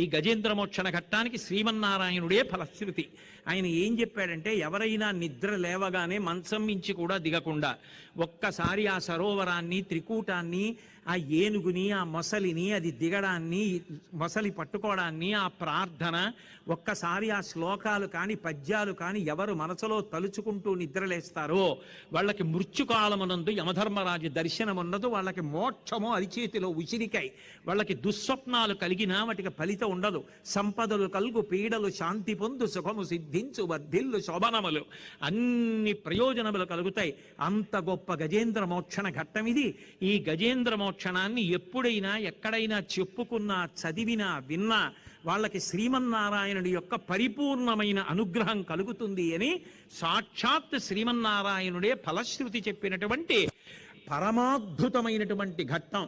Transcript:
ఈ గజేంద్రమోక్షణ ఘట్టానికి శ్రీమన్నారాయణుడే ఫలశ్రుతి. ఆయన ఏం చెప్పాడంటే, ఎవరైనా నిద్ర లేవగానే మంచం మించి కూడా దిగకుండా ఒక్కసారి ఆ సరోవరాన్ని, త్రికూటాన్ని, ఆ ఏనుగుని, ఆ మొసలిని, అది దిగడాన్ని, మొసలి పట్టుకోవడాన్ని, ఆ ప్రార్థన, ఒక్కసారి ఆ శ్లోకాలు కాని పద్యాలు కాని ఎవరు మనసులో తలుచుకుంటూ నిద్రలేస్తారో వాళ్ళకి మృత్యుకాలమునందు యమధర్మరాజు దర్శనం ఉన్నదు, వాళ్ళకి మోక్షము అరిచేతిలో ఉసిరికై, వాళ్ళకి దుస్వప్నాలు కలిగినా వాటికి ఫలితం ఉండదు. సంపదలు కలుగు, పీడలు శాంతి పొందు, సుఖము సిద్ధించు, వర్ధిల్లు శోభనములు, అన్ని ప్రయోజనములు కలుగుతాయి. అంత గొప్ప గజేంద్ర మోక్షణ ఘట్టం ఇది. ఈ గజేంద్ర మోక్షణాన్ని ఎప్పుడైనా ఎక్కడైనా చెప్పుకున్నా, చదివినా, విన్నా వాళ్ళకి శ్రీమన్నారాయణుడి యొక్క పరిపూర్ణమైన అనుగ్రహం కలుగుతుంది అని సాక్షాత్ శ్రీమన్నారాయణుడే ఫలశ్రుతి చెప్పినటువంటి పరమాద్భుతమైనటువంటి ఘట్టం.